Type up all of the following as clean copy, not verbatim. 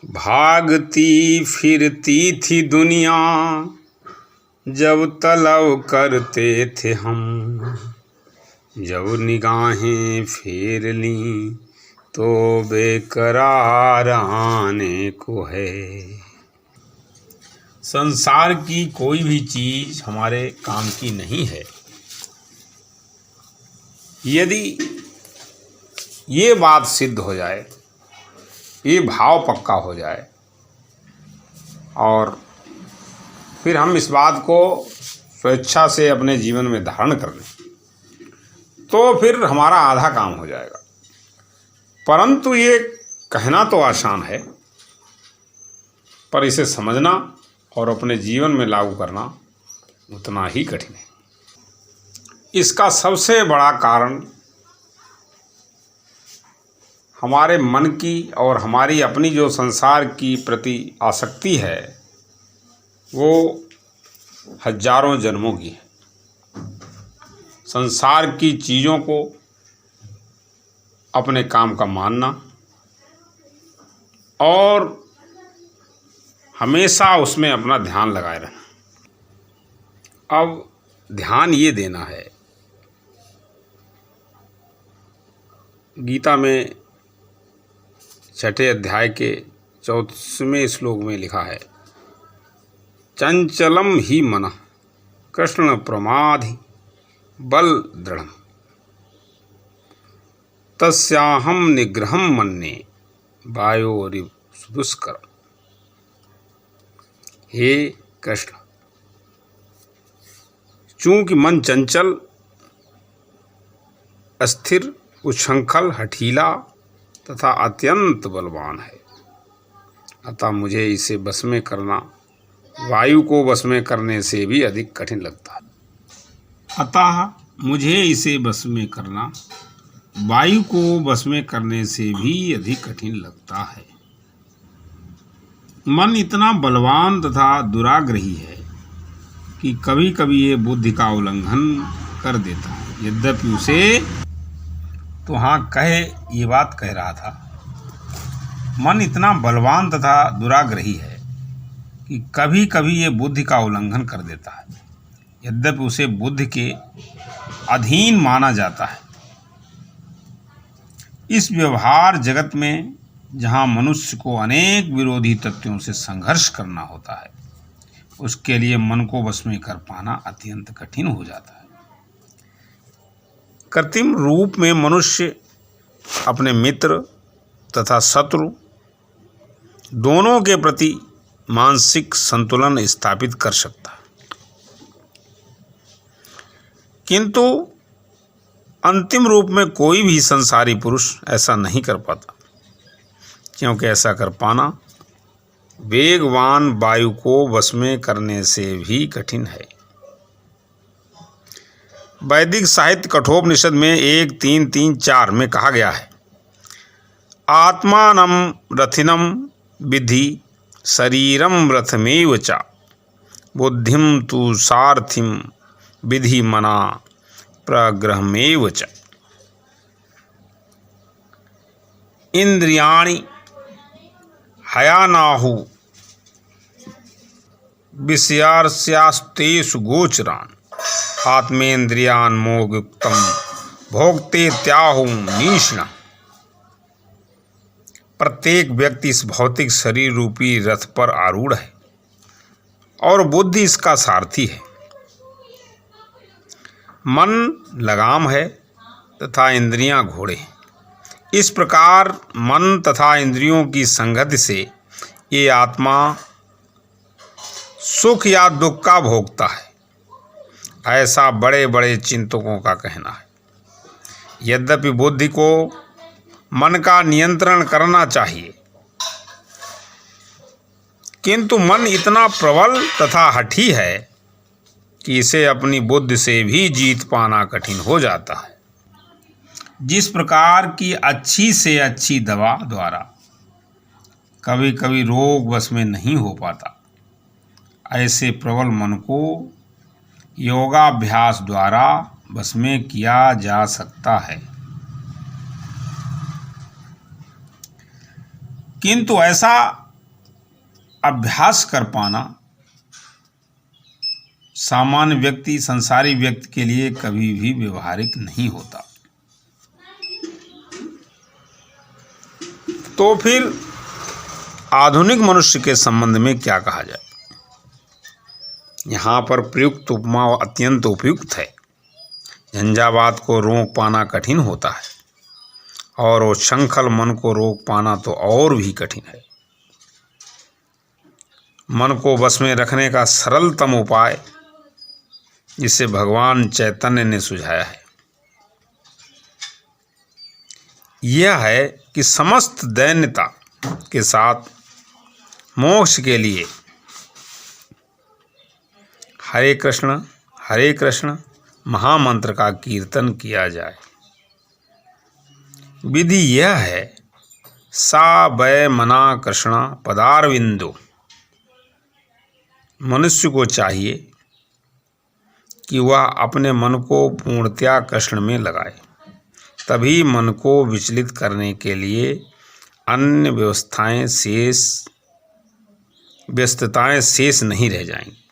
भागती फिरती थी दुनिया जब तलब करते थे हम, जब निगाहें फेर लीं तो बेकरार आने को है। संसार की कोई भी चीज हमारे काम की नहीं है यदि ये बात सिद्ध हो जाए, ये भाव पक्का हो जाए और फिर हम इस बात को स्वेच्छा से अपने जीवन में धारण कर लें तो फिर हमारा आधा काम हो जाएगा। परंतु ये कहना तो आसान है, पर इसे समझना और अपने जीवन में लागू करना उतना ही कठिन है। इसका सबसे बड़ा कारण हमारे मन की और हमारी अपनी जो संसार की प्रति आसक्ति है वो हजारों जन्मों की है। संसार की चीज़ों को अपने काम का मानना और हमेशा उसमें अपना ध्यान लगाए रहना। अब ध्यान ये देना है, गीता में 6 अध्याय के 34वें श्लोक में लिखा है, चंचलम ही मनः कृष्ण प्रमाधि बल दृढ़म् तस्याहम निग्रहम मन्ये वायोरिव सुदुष्करम्। हे कृष्ण, चूंकि मन चंचल, अस्थिर, उच्छृंखल, हठीला तथा अत्यंत बलवान है, अतः मुझे इसे बस में करना वायु को बस में करने से भी अधिक कठिन लगता है। अतः मुझे इसे बस में करना वायु को बस में करने से भी अधिक कठिन लगता है। मन इतना बलवान तथा दुराग्रही है कि कभी कभी ये बुद्धि का उल्लंघन कर देता है। यद्यपि उसे तो हाँ कहे ये बात कह रहा था, मन इतना बलवान तथा दुराग्रही है कि कभी कभी ये बुद्धि का उल्लंघन कर देता है। यद्यपि उसे बुद्धि के अधीन माना जाता है। इस व्यवहार जगत में जहाँ मनुष्य को अनेक विरोधी तत्वों से संघर्ष करना होता है, उसके लिए मन को वश में कर पाना अत्यंत कठिन हो जाता है। कृत्रिम रूप में मनुष्य अपने मित्र तथा शत्रु दोनों के प्रति मानसिक संतुलन स्थापित कर सकता है, किंतु अंतिम रूप में कोई भी संसारी पुरुष ऐसा नहीं कर पाता, क्योंकि ऐसा कर पाना वेगवान वायु को वश में करने से भी कठिन है। वैदिक साहित्य कठोपनिषद में 1.3.3.4 में कहा गया है, आत्मानं रथिनं विद्धि शरीरं रथमेव च बुद्धिं तु सारथिं विधि मना प्रग्रहमेव च। इंद्रियाणि हयानाहु विषयास्तेषु गोचरान् आत्मेन्द्रियान् मोहयुक्तं भोक्ते त्याहुं नीष्णः। प्रत्येक व्यक्ति इस भौतिक शरीर रूपी रथ पर आरूढ़ है और बुद्धि इसका सारथी है। मन लगाम है तथा इंद्रियां घोड़े हैं। इस प्रकार मन तथा इंद्रियों की संगति से ये आत्मा सुख या दुख का भोगता है, ऐसा बड़े बड़े चिंतकों का कहना है। यद्यपि बुद्धि को मन का नियंत्रण करना चाहिए, किंतु मन इतना प्रबल तथा हठी है कि इसे अपनी बुद्धि से भी जीत पाना कठिन हो जाता है। जिस प्रकार की अच्छी से अच्छी दवा द्वारा कभी कभी रोग वश में नहीं हो पाता, ऐसे प्रबल मन को योगाभ्यास द्वारा वश में किया जा सकता है। किंतु ऐसा अभ्यास कर पाना सामान्य व्यक्ति, संसारी व्यक्ति के लिए कभी भी व्यवहारिक नहीं होता। तो फिर आधुनिक मनुष्य के संबंध में क्या कहा जाए? यहाँ पर प्रयुक्त उपमा अत्यंत उपयुक्त है। झंझावात को रोक पाना कठिन होता है और उच्छृंखल मन को रोक पाना तो और भी कठिन है। मन को बस में रखने का सरलतम उपाय जिसे भगवान चैतन्य ने सुझाया है यह है कि समस्त दैन्यता के साथ मोक्ष के लिए हरे कृष्ण महामंत्र का कीर्तन किया जाए। विधि यह है, सा वै मना कृष्ण पदारविंदो। मनुष्य को चाहिए कि वह अपने मन को पूर्णतया कृष्ण में लगाए, तभी मन को विचलित करने के लिए अन्य व्यस्तताएं शेष नहीं रह जाएंगी।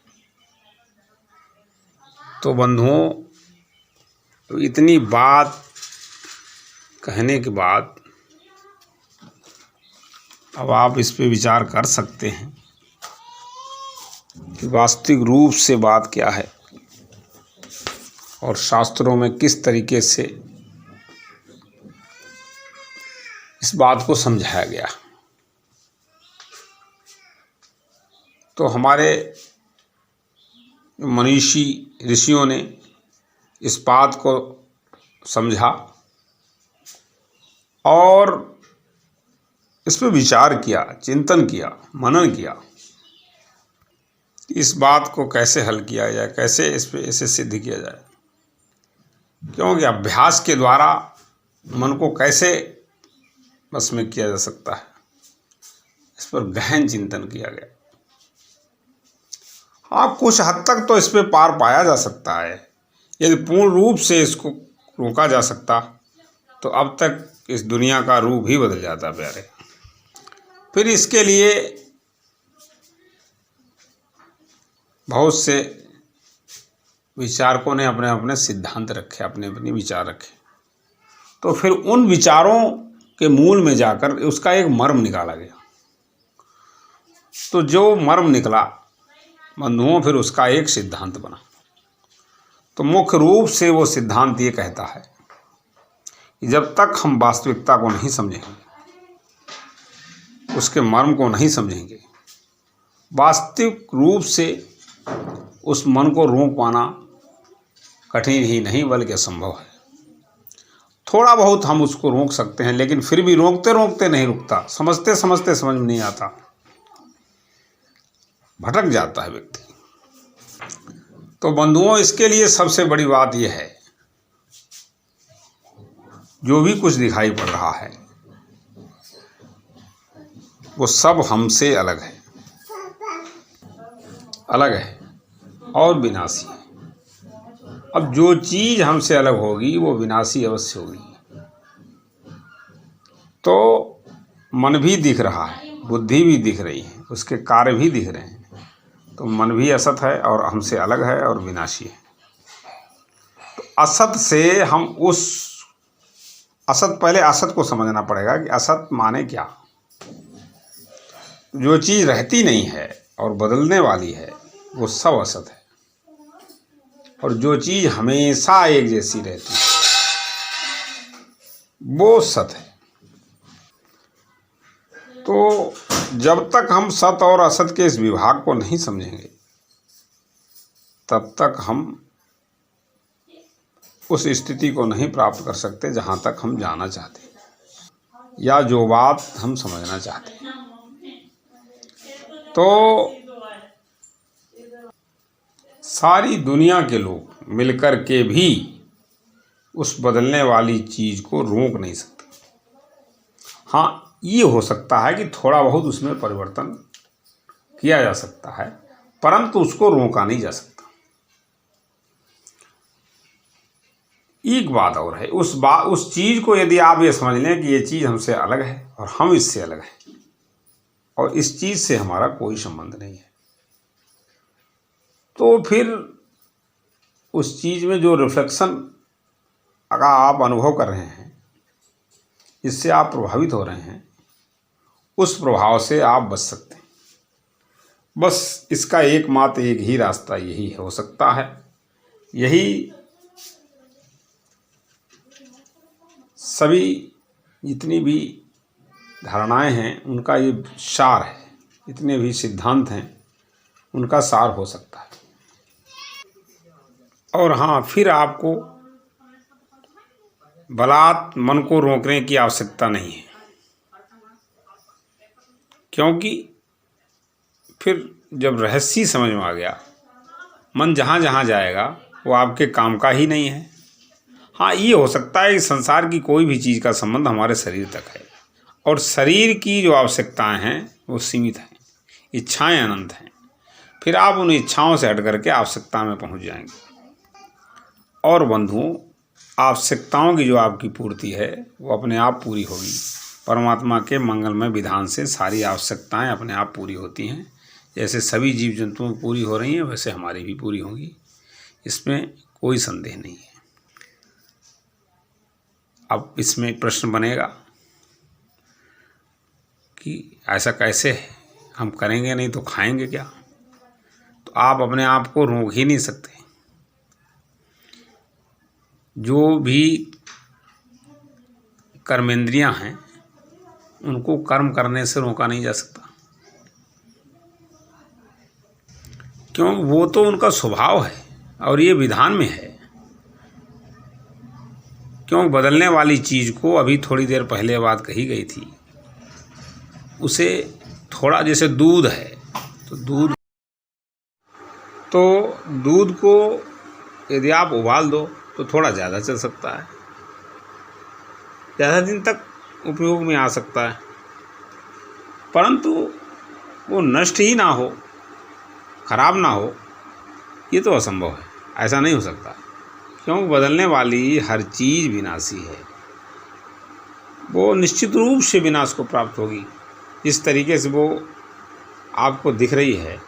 तो बंधुओं, तो इतनी बात कहने के बाद अब आप इस पे विचार कर सकते हैं कि वास्तविक रूप से बात क्या है और शास्त्रों में किस तरीके से इस बात को समझाया गया। तो हमारे मनीषी ऋषियों ने इस बात को समझा और इस पर विचार किया, चिंतन किया, मनन किया। इस बात को कैसे हल किया जाए, कैसे इस पे इसे सिद्ध किया जाए, क्योंकि अभ्यास के द्वारा मन को कैसे बस में किया जा सकता है, इस पर गहन चिंतन किया गया। हाँ, कुछ हद तक तो इस पे पार पाया जा सकता है। यदि पूर्ण रूप से इसको रोका जा सकता तो अब तक इस दुनिया का रूप ही बदल जाता प्यारे। फिर इसके लिए बहुत से विचारकों ने अपने अपने सिद्धांत रखे, अपने अपने विचार रखे। तो फिर उन विचारों के मूल में जाकर उसका एक मर्म निकाला गया। तो जो मर्म निकला बंधुओं, फिर उसका एक सिद्धांत बना। तो मुख्य रूप से वो सिद्धांत ये कहता है कि जब तक हम वास्तविकता को नहीं समझेंगे, उसके मर्म को नहीं समझेंगे, वास्तविक रूप से उस मन को रोक पाना कठिन ही नहीं बल्कि असंभव है। थोड़ा बहुत हम उसको रोक सकते हैं, लेकिन फिर भी रोकते रोकते नहीं रुकता, समझते समझते समझ में नहीं आता, भटक जाता है व्यक्ति। तो बंधुओं, इसके लिए सबसे बड़ी बात यह है, जो भी कुछ दिखाई पड़ रहा है वो सब हमसे अलग है और विनाशी है। अब जो चीज़ हमसे अलग होगी वो विनाशी अवश्य होगी। तो मन भी दिख रहा है, बुद्धि भी दिख रही है, उसके कार्य भी दिख रहे हैं। तो मन भी असत है और हमसे अलग है और विनाशी है। तो असत से हम पहले असत को समझना पड़ेगा कि असत माने क्या। जो चीज़ रहती नहीं है और बदलने वाली है वो सब असत है, और जो चीज़ हमेशा एक जैसी रहती है वो सत है। तो जब तक हम सत और असत के इस विभाग को नहीं समझेंगे तब तक हम उस स्थिति को नहीं प्राप्त कर सकते जहाँ तक हम जाना चाहते हैं या जो बात हम समझना चाहते हैं। तो सारी दुनिया के लोग मिलकर के भी उस बदलने वाली चीज़ को रोक नहीं सकते। हाँ, ये हो सकता है कि थोड़ा बहुत उसमें परिवर्तन किया जा सकता है, परंतु उसको रोका नहीं जा सकता। एक बात और है, उस चीज़ को यदि आप ये समझ लें कि ये चीज़ हमसे अलग है और हम इससे अलग हैं, और इस चीज़ से हमारा कोई संबंध नहीं है। तो फिर उस चीज़ में जो रिफ्लेक्शन अगर आप अनुभव कर रहे हैं, इससे आप प्रभावित हो रहे हैं, उस प्रभाव से आप बच सकते हैं। बस इसका एकमात्र एक ही रास्ता यही हो सकता है। यही सभी जितनी भी धारणाएं हैं उनका ये सार है, जितने भी सिद्धांत हैं उनका सार हो सकता है। और हाँ, फिर आपको बलात् मन को रोकने की आवश्यकता नहीं है, क्योंकि फिर जब रहस्य समझ में आ गया, मन जहाँ जहाँ जाएगा वो आपके काम का ही नहीं है। हाँ, ये हो सकता है कि संसार की कोई भी चीज़ का संबंध हमारे शरीर तक है, और शरीर की जो आवश्यकताएं हैं वो सीमित हैं, इच्छाएं अनंत हैं। फिर आप उन इच्छाओं से हट करके आवश्यकता में पहुंच जाएंगे। और बंधुओं, आवश्यकताओं की जो आपकी पूर्ति है वो अपने आप पूरी होगी। परमात्मा के मंगलमय विधान से सारी आवश्यकताएं अपने आप पूरी होती हैं। जैसे सभी जीव जंतुओं की पूरी हो रही हैं, वैसे हमारी भी पूरी होंगी, इसमें कोई संदेह नहीं है। अब इसमें प्रश्न बनेगा कि ऐसा कैसे है, हम करेंगे नहीं तो खाएंगे क्या? तो आप अपने आप को रोक ही नहीं सकते। जो भी कर्मेंद्रियां हैं उनको कर्म करने से रोका नहीं जा सकता, क्यों? वो तो उनका स्वभाव है और ये विधान में है। क्यों? बदलने वाली चीज़ को अभी थोड़ी देर पहले बात कही गई थी, उसे थोड़ा, जैसे दूध है तो दूध को यदि आप उबाल दो तो थोड़ा ज़्यादा चल सकता है, ज़्यादा दिन तक उपयोग में आ सकता है, परंतु वो नष्ट ही ना हो, खराब ना हो, ये तो असंभव है। ऐसा नहीं हो सकता, क्योंकि बदलने वाली हर चीज़ विनाशी है। वो निश्चित रूप से विनाश को प्राप्त होगी। इस तरीके से वो आपको दिख रही है,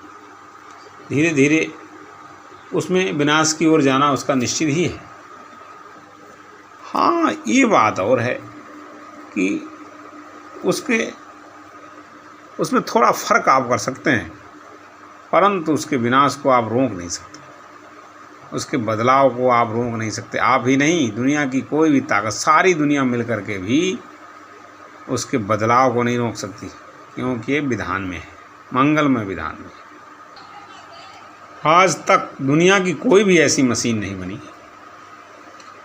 धीरे धीरे उसमें विनाश की ओर जाना उसका निश्चित ही है। हाँ, ये बात और है कि उसमें थोड़ा फर्क आप कर सकते हैं, परंतु उसके विनाश को आप रोक नहीं सकते, उसके बदलाव को आप रोक नहीं सकते। आप ही नहीं, दुनिया की कोई भी ताकत, सारी दुनिया मिल करके भी उसके बदलाव को नहीं रोक सकती, क्योंकि ये विधान में है, मंगलमय विधान में। आज तक दुनिया की कोई भी ऐसी मशीन नहीं बनी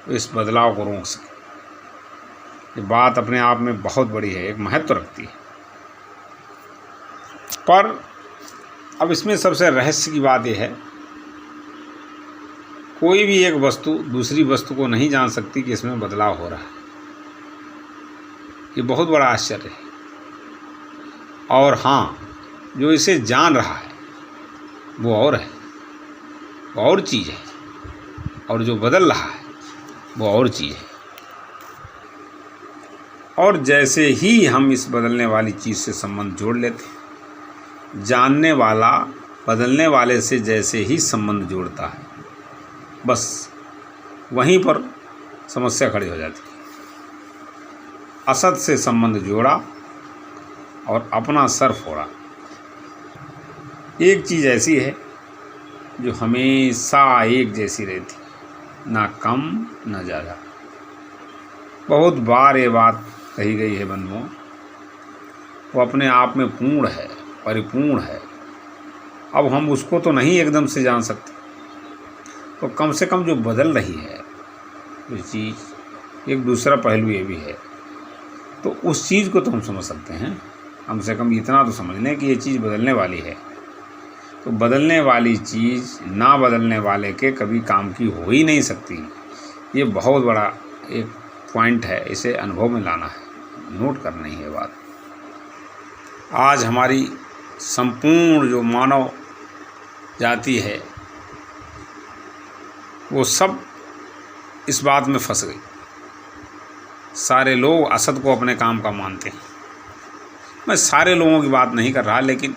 तो इस बदलाव को रोक सके। ये बात अपने आप में बहुत बड़ी है, एक महत्व रखती है। पर अब इसमें सबसे रहस्य की बात यह है, कोई भी एक वस्तु दूसरी वस्तु को नहीं जान सकती कि इसमें बदलाव हो रहा है। ये बहुत बड़ा आश्चर्य है। और हाँ, जो इसे जान रहा है वो और है, वो और चीज़ है, और जो बदल रहा है वो और चीज़ है। और जैसे ही हम इस बदलने वाली चीज़ से संबंध जोड़ लेते हैं, जानने वाला बदलने वाले से जैसे ही संबंध जोड़ता है, बस वहीं पर समस्या खड़ी हो जाती है। असत से संबंध जोड़ा और अपना सर फोड़ा। एक चीज़ ऐसी है जो हमेशा एक जैसी रहती, ना कम ना ज़्यादा। बहुत बार ये बात कही गई है बंधुओं, वो अपने आप में पूर्ण है, परिपूर्ण है। अब हम उसको तो नहीं एकदम से जान सकते, तो कम से कम जो बदल रही है वो चीज़, एक दूसरा पहलू ये भी है, तो उस चीज़ को तो हम समझ सकते हैं। कम से कम इतना तो समझ लें कि ये चीज़ बदलने वाली है। तो बदलने वाली चीज़ ना बदलने वाले के कभी काम की हो ही नहीं सकती। ये बहुत बड़ा एक पॉइंट है, इसे अनुभव में लाना है, नोट करना ही है बात। आज हमारी संपूर्ण जो मानव जाति है वो सब इस बात में फंस गई। सारे लोग असत को अपने काम का मानते हैं, मैं सारे लोगों की बात नहीं कर रहा, लेकिन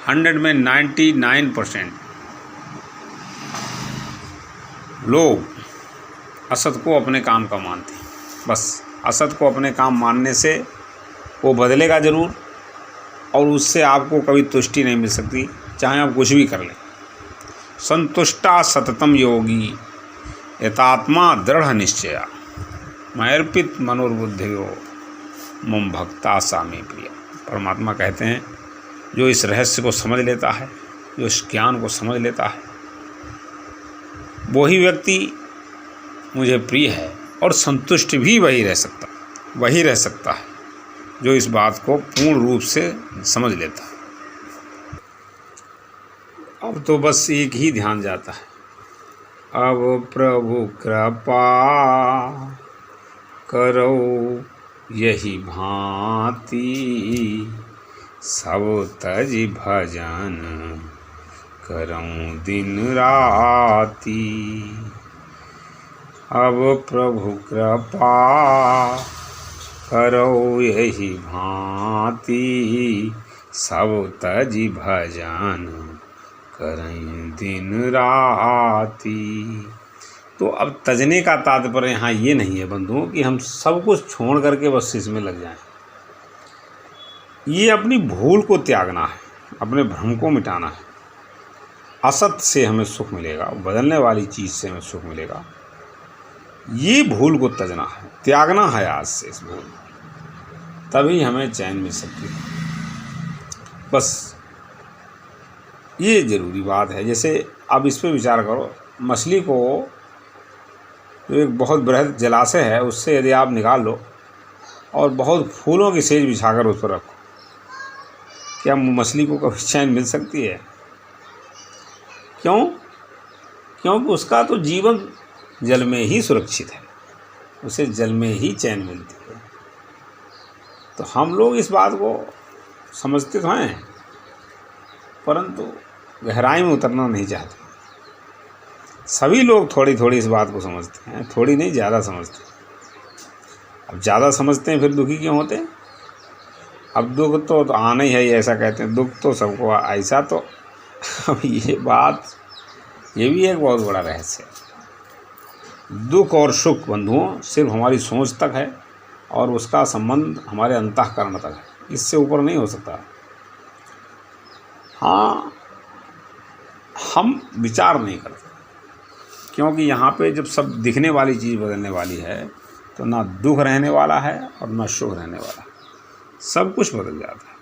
100 में 99% लोग असत को अपने काम का मानते हैं। बस असत को अपने काम मानने से वो बदलेगा ज़रूर, और उससे आपको कभी तुष्टि नहीं मिल सकती, चाहे आप कुछ भी कर लें। संतुष्टा सततम योगी यतात्मा दृढ़ निश्चया मयर्पित मनोर्बुद्धियो मम भक्ता सामे प्रिया। परमात्मा कहते हैं, जो इस रहस्य को समझ लेता है, जो इस ज्ञान को समझ लेता है, वही व्यक्ति मुझे प्रिय है, और संतुष्ट भी वही रह सकता है जो इस बात को पूर्ण रूप से समझ लेता है। अब तो बस एक ही ध्यान जाता है, अब प्रभु कृपा करो यही भांति, सब तज भजन करऊं दिन राती। अब प्रभु कृपा करो यही भांति, सब तज भजन करें दिन राती। तो अब तजने का तात्पर्य यहाँ ये नहीं है बंधुओं कि हम सब कुछ छोड़ करके बस इसमें लग जाएं। ये अपनी भूल को त्यागना है, अपने भ्रम को मिटाना है। असत से हमें सुख मिलेगा, बदलने वाली चीज़ से हमें सुख मिलेगा। ये भूल को तजना है, त्यागना है आज से इस भूल, तभी हमें चैन मिल सकती है। बस ये ज़रूरी बात है। जैसे अब इस पे विचार करो, मछली को जो एक बहुत बृहद जलाशय है उससे यदि आप निकाल लो और बहुत फूलों की सेज बिछाकर उस पर रखो, क्या मछली को कभी चैन मिल सकती है? क्यों? क्योंकि उसका तो जीवन जल में ही सुरक्षित है, उसे जल में ही चैन मिलती है। तो हम लोग इस बात को समझते तो हैं, परंतु गहराई में उतरना नहीं चाहते। सभी लोग थोड़ी थोड़ी इस बात को समझते हैं, थोड़ी नहीं ज़्यादा समझते। अब ज़्यादा समझते हैं फिर दुखी क्यों होते हैं? अब दुख तो आना ही है, ऐसा कहते हैं, दुख तो सबको ऐसा। तो अब ये भी एक बहुत बड़ा रहस्य है। दुख और सुख बंधुओं सिर्फ हमारी सोच तक है, और उसका संबंध हमारे अंतःकरण तक है, इससे ऊपर नहीं हो सकता। हाँ, हम विचार नहीं करते, क्योंकि यहाँ पे जब सब दिखने वाली चीज़ बदलने वाली है, तो ना दुख रहने वाला है और ना सुख रहने वाला है, सब कुछ बदल जाता है।